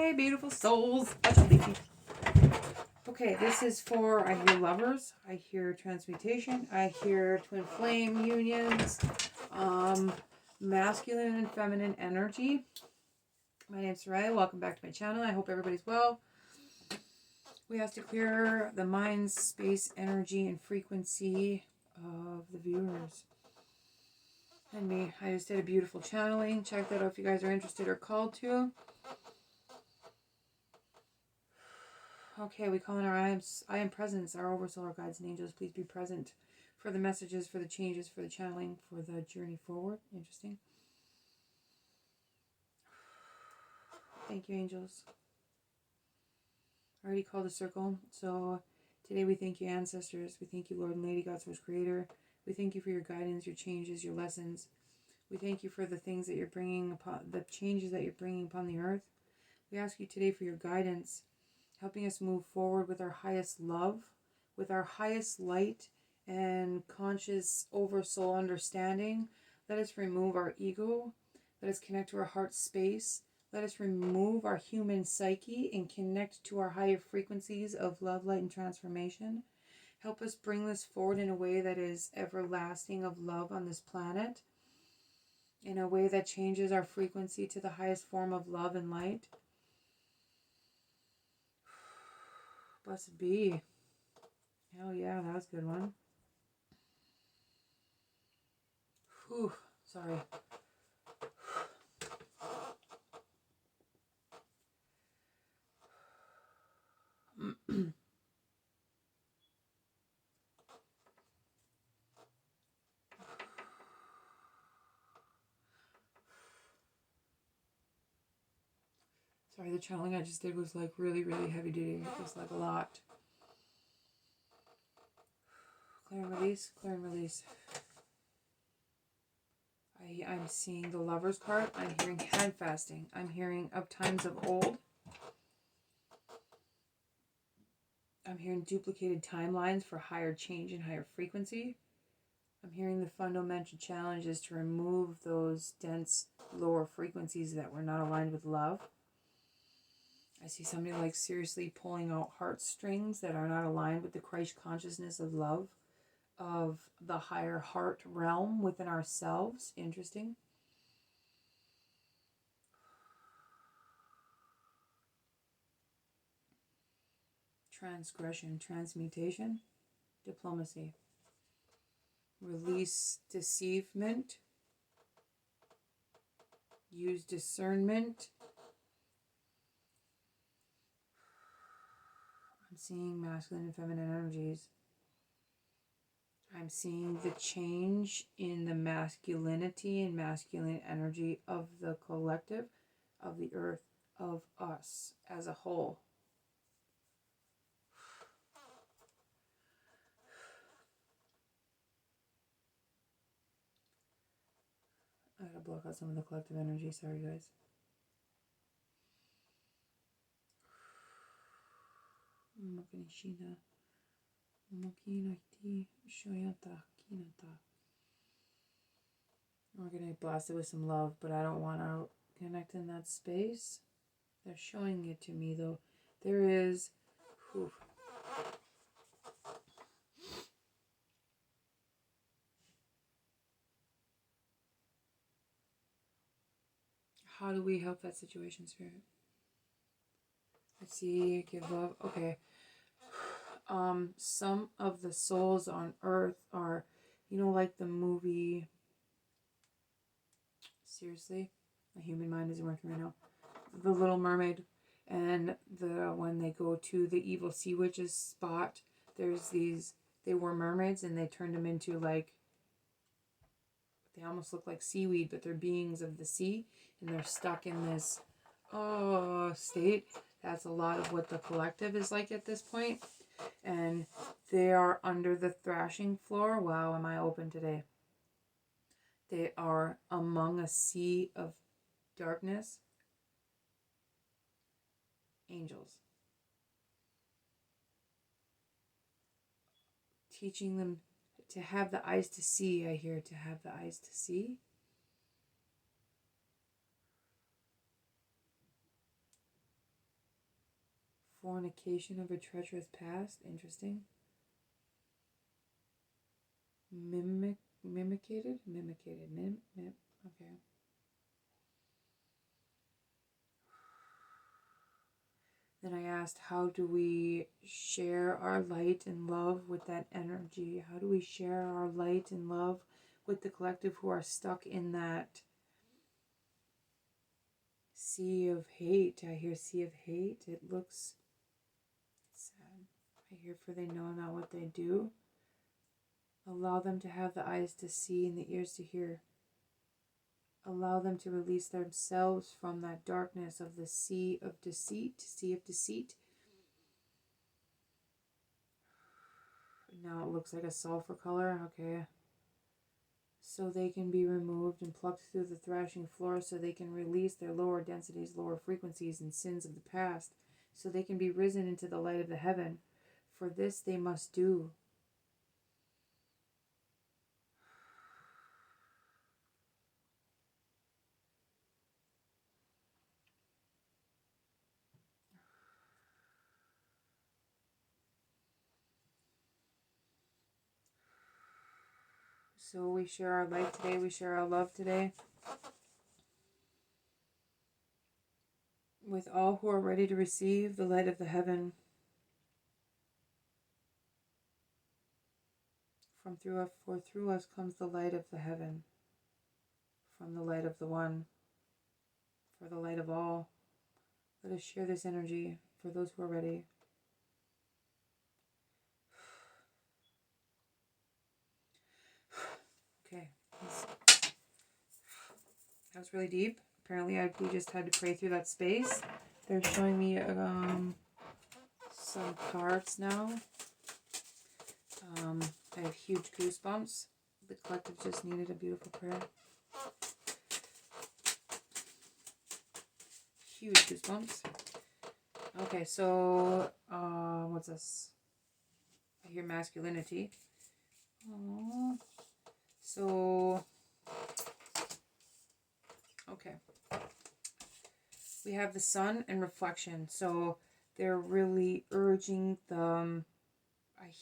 Hey, beautiful souls. Okay, this is for, I hear lovers, I hear transmutation, I hear twin flame unions, masculine and feminine energy. My name's Saria. Welcome back to my channel. I hope everybody's well. We have to clear the mind, space, energy, and frequency of the viewers. And me. I just did a beautiful channeling. Check that out if you guys are interested or called to. Okay, we call in our I am presence, our oversoul, our guides and angels. Please be present for the messages, for the changes, for the channeling, for the journey forward. Interesting. Thank you, angels. I already called a circle. So today we thank you, ancestors. We thank you, Lord and Lady, God, Source Creator. We thank you for your guidance, your changes, your lessons. We thank you for the things that you're bringing upon, the changes that you're bringing upon the earth. We ask you today for your guidance, helping us move forward with our highest love, with our highest light and conscious oversoul understanding. Let us remove our ego. Let us connect to our heart space. Let us remove our human psyche and connect to our higher frequencies of love, light, and transformation. Help us bring this forward in a way that is everlasting of love on this planet, in a way that changes our frequency to the highest form of love and light. Blessed be. Hell yeah, that was a good one. Whew, sorry. Sorry, the channeling I just did was like really, really heavy duty. It was like a lot. Clear and release, clear and release. I'm seeing the Lover's card. I'm hearing hand fasting. I'm hearing of times of old. I'm hearing duplicated timelines for higher change and higher frequency. I'm hearing the fundamental challenge is to remove those dense lower frequencies that were not aligned with love. I see somebody like seriously pulling out heartstrings that are not aligned with the Christ consciousness of love, of the higher heart realm within ourselves. Interesting. Transgression, transmutation, diplomacy. Release deceivement. Use discernment. I'm seeing masculine and feminine energies. I'm seeing the change in the masculinity and masculine energy of the collective, of the earth, of us as a whole. I gotta block out some of the collective energy. Sorry, guys. We're gonna blast it with some love, but I don't want to connect in that space. They're showing it to me though. There is. Whew. How do we help that situation, Spirit? Let's see. Give love. Okay. Some of the souls on earth are, like the movie. Seriously, my human mind isn't working right now. The Little Mermaid, and when they go to the evil sea witch's spot, there's these. They were mermaids, and they turned them into they almost look like seaweed, but they're beings of the sea, and they're stuck in this state. That's a lot of what the collective is like at this point. And they are under the thrashing floor. Wow, am I open today? They are among a sea of darkness. Angels. Teaching them to have the eyes to see, I hear, to have the eyes to see. Fornication of a treacherous past. Interesting. Mimicated. Okay. Then I asked, how do we share our light and love with that energy? How do we share our light and love with the collective who are stuck in that sea of hate? I hear sea of hate. It looks sad. I hear, for they know not what they do. Allow them to have the eyes to see and the ears to hear. Allow them to release themselves from that darkness of the sea of deceit. Now it looks like a sulfur color. Okay. So they can be removed and plucked through the thrashing floor, so they can release their lower densities, lower frequencies, and sins of the past, so they can be risen into the light of the heaven. For this they must do. So we share our light today, we share our love today with all who are ready to receive the light of the heaven. For through us comes the light of the heaven, from the light of the one, for the light of all. Let us share this energy for those who are ready. Okay. That was really deep. Apparently we just had to pray through that space. They're showing me some cards now. I have huge goosebumps. The collective just needed a beautiful prayer. Huge goosebumps. Okay, so what's this? I hear masculinity. Aww. So okay. We have the sun and reflection. So they're really urging the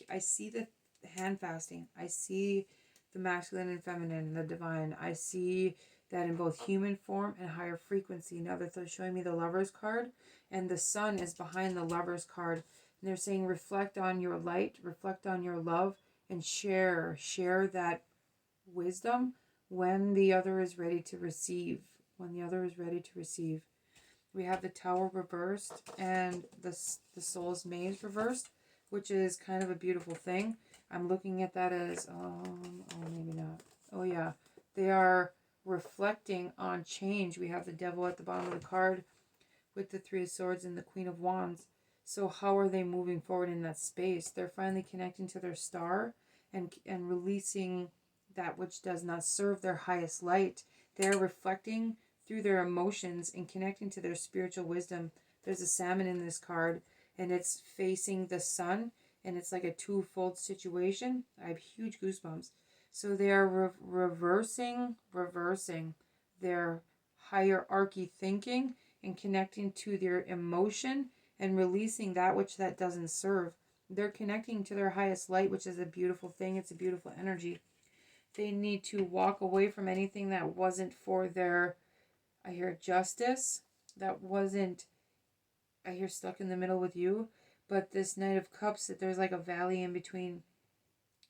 I see the hand fasting. I see the masculine and feminine, the divine. I see that in both human form and higher frequency. Now that they're showing me the Lover's card, and the sun is behind the Lover's card. And they're saying, reflect on your light, reflect on your love, and share that wisdom when the other is ready to receive. When the other is ready to receive. We have the Tower reversed and the Soul's Maze reversed, which is kind of a beautiful thing. I'm looking at that as, oh, maybe not. Oh, yeah. They are reflecting on change. We have the Devil at the bottom of the card with the Three of Swords and the Queen of Wands. So how are they moving forward in that space? They're finally connecting to their star and releasing that which does not serve their highest light. They're reflecting through their emotions and connecting to their spiritual wisdom. There's a salmon in this card, and it's facing the sun, and it's like a twofold situation. I have huge goosebumps. So they are reversing their hierarchy thinking and connecting to their emotion and releasing that which that doesn't serve. They're connecting to their highest light, which is a beautiful thing. It's a beautiful energy. They need to walk away from anything that wasn't for their, I hear justice, that wasn't, I hear stuck in the middle with you. But this Knight of Cups, that there's like a valley in between,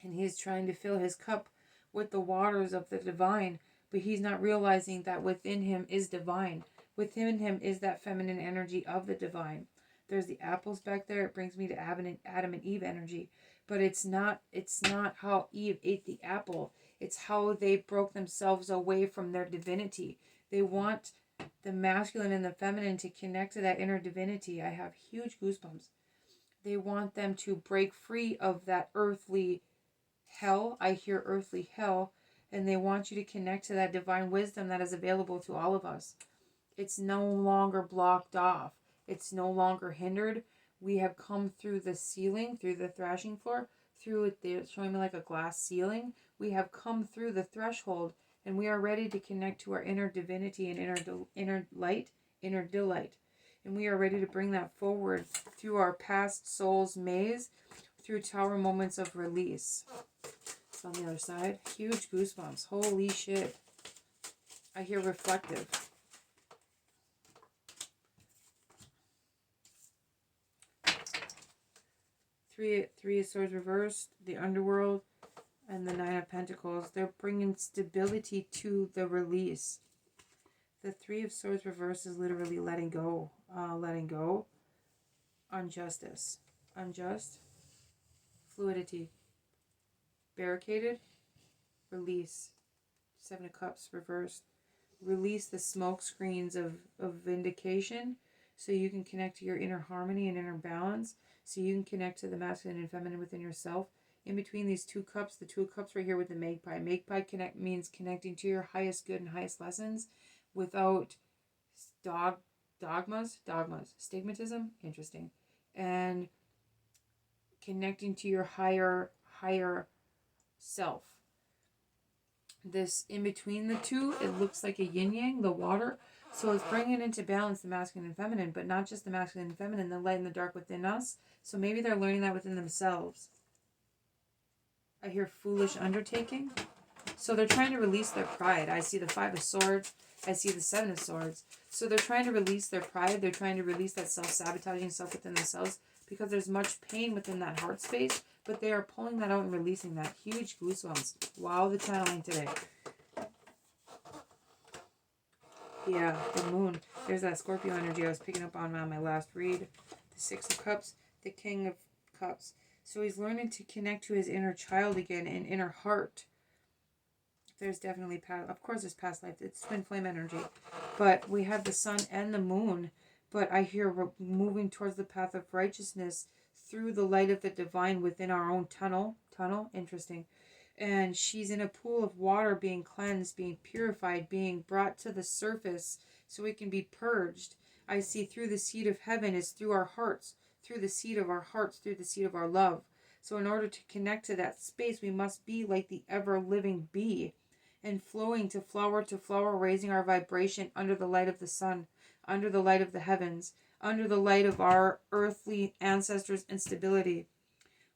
and he's trying to fill his cup with the waters of the divine, but he's not realizing that within him is divine. Within him is that feminine energy of the divine. There's the apples back there. It brings me to Adam and Eve energy, but it's not how Eve ate the apple. It's how they broke themselves away from their divinity. They want the masculine and the feminine to connect to that inner divinity. I have huge goosebumps. They want them to break free of that earthly hell. I hear earthly hell. And they want you to connect to that divine wisdom that is available to all of us. It's no longer blocked off. It's no longer hindered. We have come through the ceiling, through the thrashing floor, through it. They're showing me like a glass ceiling. We have come through the threshold, and we are ready to connect to our inner divinity and inner light, inner delight. And we are ready to bring that forward through our past soul's maze, through tower moments of release. So on the other side, huge goosebumps. Holy shit. I hear reflective. Three of Swords reversed, the underworld, and the Nine of Pentacles. They're bringing stability to the release. The Three of Swords reversed is literally letting go. Letting go. Injustice. Unjust. Fluidity. Barricaded. Release. Seven of Cups reversed. Release the smoke screens of vindication so you can connect to your inner harmony and inner balance, so you can connect to the masculine and feminine within yourself. In between these two cups, the two cups right here with the magpie. Magpie means connecting to your highest good and highest lessons without dogmas, stigmatism, interesting, and connecting to your higher self. This in between the two, it looks like a yin yang, the water. So it's bringing into balance the masculine and feminine, but not just the masculine and feminine, the light and the dark within us. So maybe they're learning that within themselves. I hear foolish undertaking. So they're trying to release their pride. I see the Five of Swords. I see the Seven of Swords. So they're trying to release their pride. They're trying to release that self-sabotaging stuff within themselves because there's much pain within that heart space, but they are pulling that out and releasing that. Huge goosebumps. Wow, the channeling today. Yeah, the moon. There's that Scorpio energy I was picking up on my last read. The Six of Cups, the King of Cups. So he's learning to connect to his inner child again and inner heart. There's definitely past, of course there's past life. It's twin flame energy. But we have the sun and the moon. But I hear we're moving towards the path of righteousness through the light of the divine within our own tunnel. Interesting. And she's in a pool of water being cleansed, being purified, being brought to the surface so it can be purged. I see through the seed of heaven is through our hearts, through the seed of our hearts, through the seed of our love. So in order to connect to that space, we must be like the ever-living bee and flowing to flower, raising our vibration under the light of the sun, under the light of the heavens, under the light of our earthly ancestors and stability,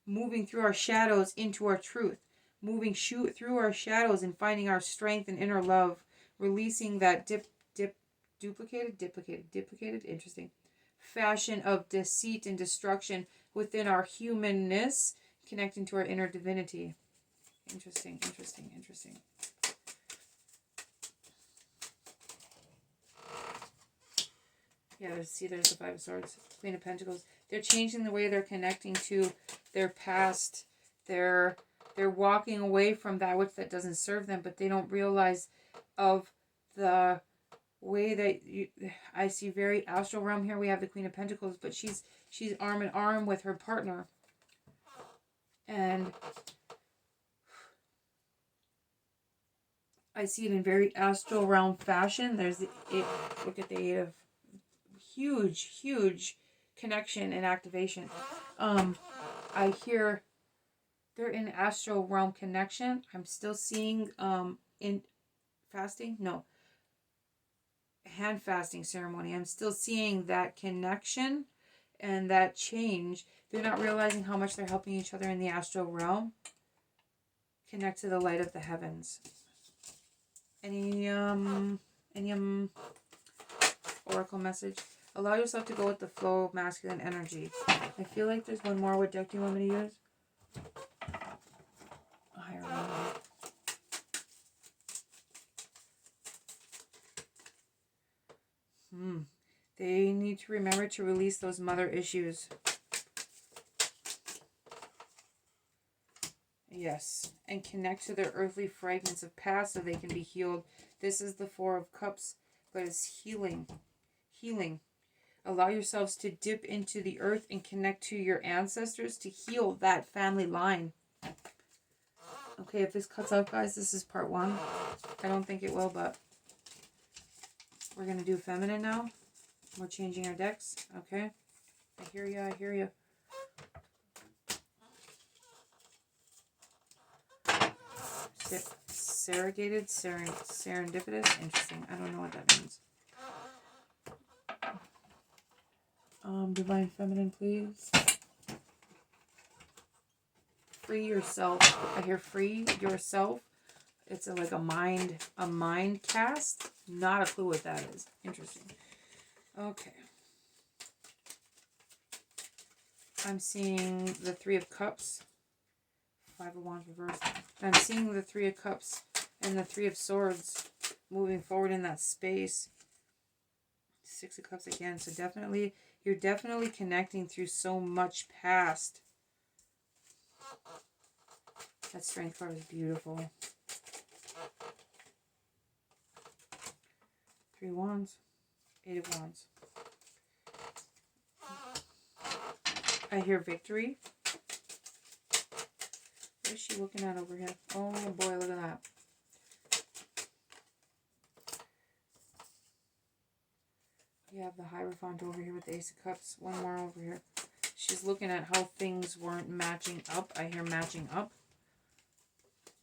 moving through our shadows into our truth, moving through our shadows and finding our strength and inner love, releasing that duplicated, interesting, fashion of deceit and destruction within our humanness, connecting to our inner divinity. Interesting. Yeah, there's the Five of Swords, Queen of Pentacles. They're changing the way they're connecting to their past. They're walking away from that which that doesn't serve them, but they don't realize of the way that I see very astral realm here. We have the Queen of Pentacles, but she's arm in arm with her partner. And I see it in very astral realm fashion. There's the eight, look at the Eight of huge connection and activation. I hear they're in astral realm connection. I'm still seeing in fasting, no, hand fasting ceremony. I'm still seeing that connection and that change. They're not realizing how much they're helping each other in the astral realm. Connect to the light of the heavens. Any oracle message? Allow yourself to go with the flow of masculine energy. I feel like there's one more. What deck do you want me to use? Higher realm. They need to remember to release those mother issues. Yes. And connect to their earthly fragments of past so they can be healed. This is the Four of Cups, but it's healing. Allow yourselves to dip into the earth and connect to your ancestors to heal that family line. Okay, if this cuts out, guys, this is part 1. I don't think it will, but we're going to do feminine now. We're changing our decks. Okay. I hear you. Surrogated, serendipitous. Interesting. I don't know what that means. Divine Feminine, please. Free yourself. I hear free yourself. It's like a mind cast. Not a clue what that is. Interesting. Okay. I'm seeing the Three of Cups. Five of Wands reversed. I'm seeing the Three of Cups and the Three of Swords moving forward in that space. Six of Cups again. So definitely, you're definitely connecting through so much past. That Strength card is beautiful. Three of Wands. Eight of Wands. I hear victory. What is she looking at over here? Oh boy, look at that. You have the Hierophant over here with the Ace of Cups. One more over here. She's looking at how things weren't matching up. I hear matching up.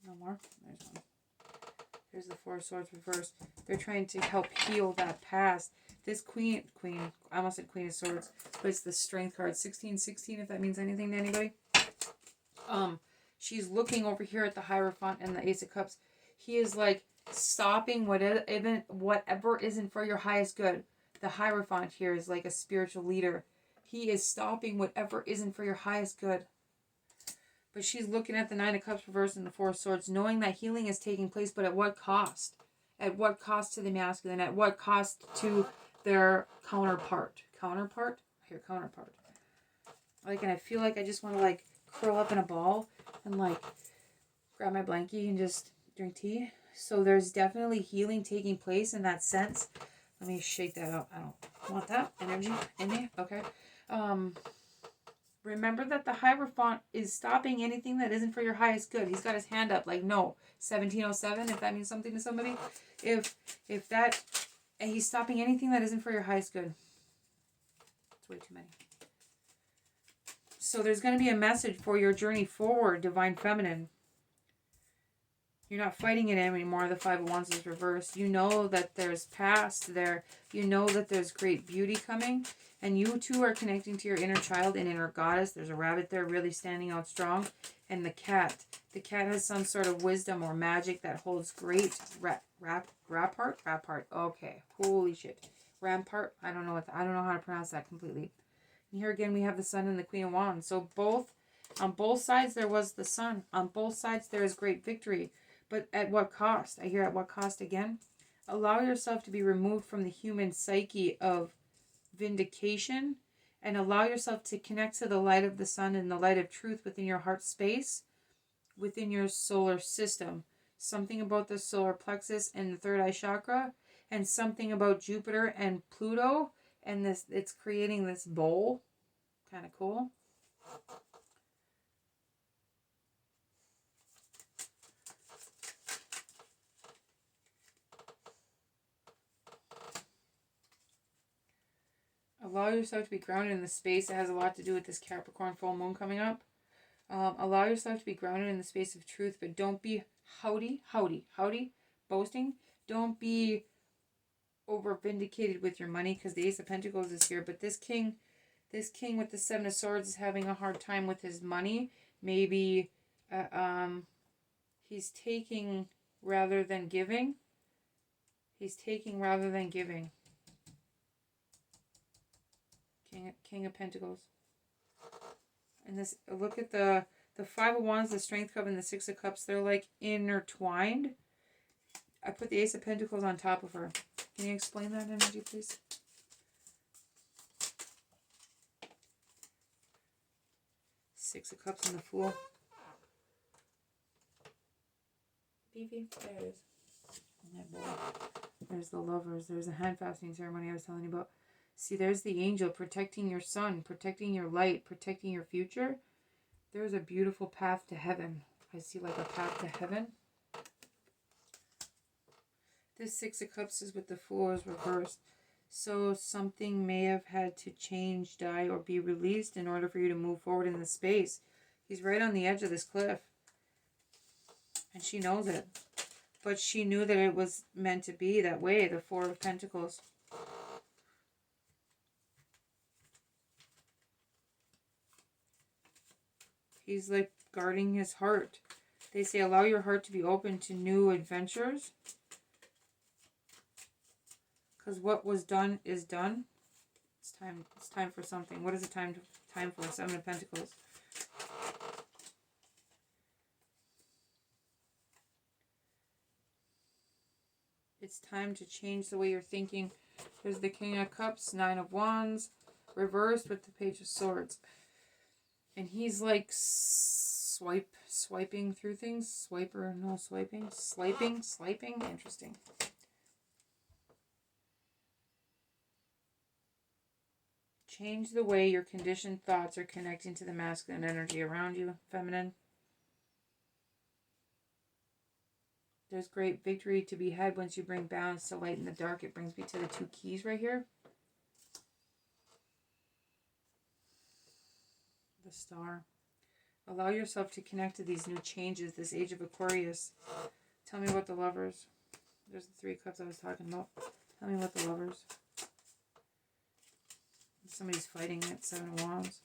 No more. There's one. There's the Four of Swords reversed. They're trying to help heal that past. This queen, I almost said Queen of Swords, but it's the Strength card. 1616, if that means anything to anybody. She's looking over here at the Hierophant and the Ace of Cups. He is like stopping whatever isn't for your highest good. The Hierophant here is like a spiritual leader. He is stopping whatever isn't for your highest good. But she's looking at the Nine of Cups reversed and the Four of Swords, knowing that healing is taking place, but at what cost? At what cost to the masculine? At what cost to their counterpart? Counterpart? I hear counterpart. Like, and I feel like I just want to like curl up in a ball and like grab my blankie and just drink tea. So there's definitely healing taking place in that sense. Let me shake that out. I don't want that energy in me. Okay. Remember that the Hierophant is stopping anything that isn't for your highest good. He's got his hand up like no. 1707, if that means something to somebody. If that, and he's stopping anything that isn't for your highest good. It's way too many. So there's going to be a message for your journey forward, Divine Feminine. You're not fighting it anymore. The Five of Wands is reversed. You know that there's past there. You know that there's great beauty coming. And you two are connecting to your inner child and inner goddess. There's a rabbit there really standing out strong. And the cat. The cat has some sort of wisdom or magic that holds great rampart. Okay. Holy shit. Rampart. I don't know how to pronounce that completely. And here again we have the Sun and the Queen of Wands. So on both sides there was the Sun. On both sides there is great victory. But at what cost? I hear at what cost again? Allow yourself to be removed from the human psyche of vindication and allow yourself to connect to the light of the sun and the light of truth within your heart space, within your solar system. Something about the solar plexus and the third eye chakra, and something about Jupiter and Pluto, and this, it's creating this bowl. Kind of cool. Allow yourself to be grounded in the space. It has a lot to do with this Capricorn full moon coming up. Allow yourself to be grounded in the space of truth, but don't be howdy, boasting. Don't be over vindicated with your money because the Ace of Pentacles is here. But this king with the Seven of Swords is having a hard time with his money. Maybe he's taking rather than giving. He's taking rather than giving. King of Pentacles. And this, look at the Five of Wands, the Strength Cup, and the Six of Cups. They're like intertwined. I put the Ace of Pentacles on top of her. Can you explain that energy, please? Six of Cups and the Fool. Beefy, there it is. Oh, boy. There's the Lovers. There's the hand fasting ceremony I was telling you about. See, there's the angel protecting your sun, protecting your light, protecting your future. There's a beautiful path to heaven. I see like a path to heaven. This Six of Cups is with the Fool is reversed. So something may have had to change, die, or be released in order for you to move forward in the space. He's right on the edge of this cliff. And she knows it. But she knew that it was meant to be that way, the Four of Pentacles. He's like guarding his heart. They say allow your heart to be open to new adventures. Because what was done is done. It's time for something. What is it time for? Seven of Pentacles. It's time to change the way you're thinking. There's the King of Cups, Nine of Wands, reversed with the Page of Swords. And he's like swiping through things. Swiping. Interesting. Change the way your conditioned thoughts are connecting to the masculine energy around you, feminine. There's great victory to be had once you bring balance to light in the dark. It brings me to the two keys right here. The Star. Allow yourself to connect to these new changes, this age of Aquarius. Tell me what the Lovers. There's the Three of Cups I was talking about. Tell me what the Lovers. Somebody's fighting at Seven of Wands.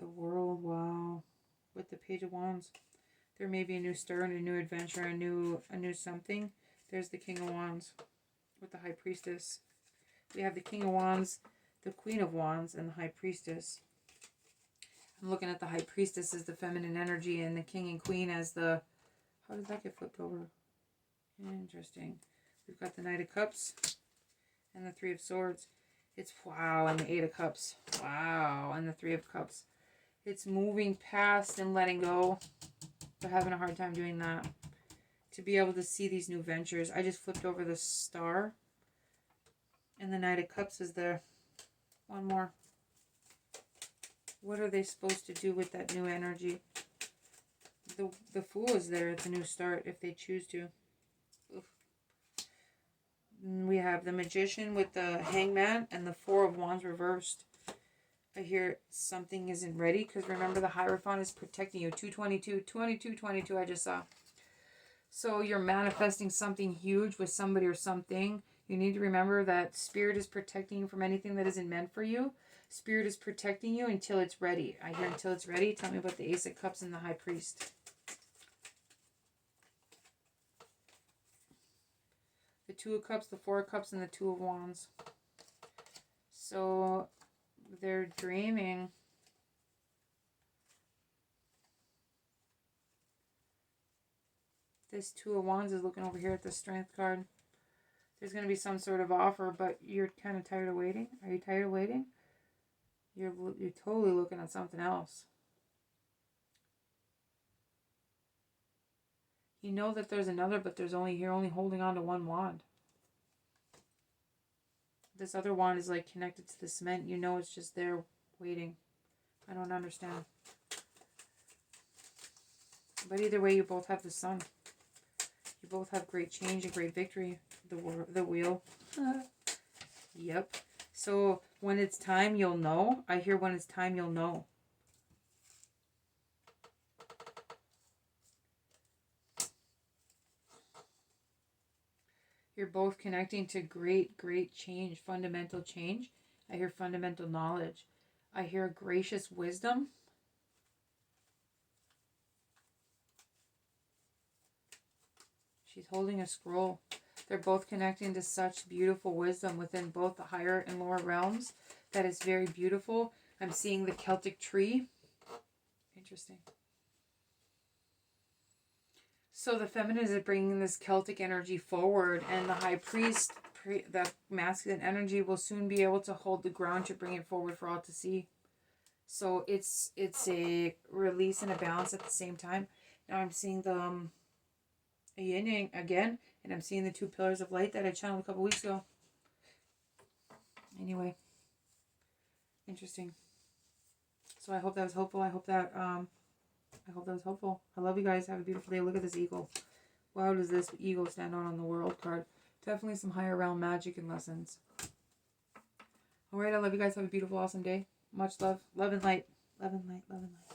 The World, wow. With the Page of Wands. There may be a new start, a new adventure, a new something. There's the King of Wands with the High Priestess. We have the King of Wands, the Queen of Wands, and the High Priestess. I'm looking at the High Priestess as the feminine energy and the King and Queen as the... How did that get flipped over? Interesting. We've got the Knight of Cups and the Three of Swords. It's wow, and the Eight of Cups. Wow, and the Three of Cups. It's moving past and letting go. But having a hard time doing that. To be able to see these new ventures. I just flipped over the Star. And the Knight of Cups is there. One more. What are they supposed to do with that new energy? The Fool is there at the new start if they choose to. Oof. We have the Magician with the Hangman and the Four of Wands reversed. I hear something isn't ready because remember the Hierophant is protecting you. 22 I just saw. So you're manifesting something huge with somebody or something. You need to remember that Spirit is protecting you from anything that isn't meant for you. Spirit is protecting you until it's ready. I hear until it's ready. Tell me about the Ace of Cups and the High Priest. The Two of Cups, the Four of Cups, and the Two of Wands. So they're dreaming. This Two of Wands is looking over here at the Strength card. There's going to be some sort of offer, but you're kind of tired of waiting. Are you tired of waiting? You're totally looking at something else. You know that there's another, but you're only holding on to one wand. This other wand is like connected to the cement. You know it's just there waiting. I don't understand. But either way, you both have the Sun. You both have great change and great victory. The Wheel. Yep. So when it's time, you'll know. I hear when it's time, you'll know. You're both connecting to great change, fundamental change. I hear fundamental knowledge. I hear gracious wisdom. She's holding a scroll. They're both connecting to such beautiful wisdom within both the higher and lower realms. That is very beautiful. I'm seeing the Celtic tree. Interesting. So the feminine is bringing this Celtic energy forward, and the High Priest, the masculine energy, will soon be able to hold the ground to bring it forward for all to see. So it's a release and a balance at the same time. Now I'm seeing the yin yang again, and I'm seeing the two pillars of light that I channeled a couple weeks ago. Anyway, interesting. So I hope that was helpful. I hope that was helpful. I love you guys. Have a beautiful day. Look at this eagle. Wow, does this eagle stand out on the World card? Definitely some higher realm magic and lessons. Alright, I love you guys. Have a beautiful, awesome day. Much love. Love and light. Love and light. Love and light.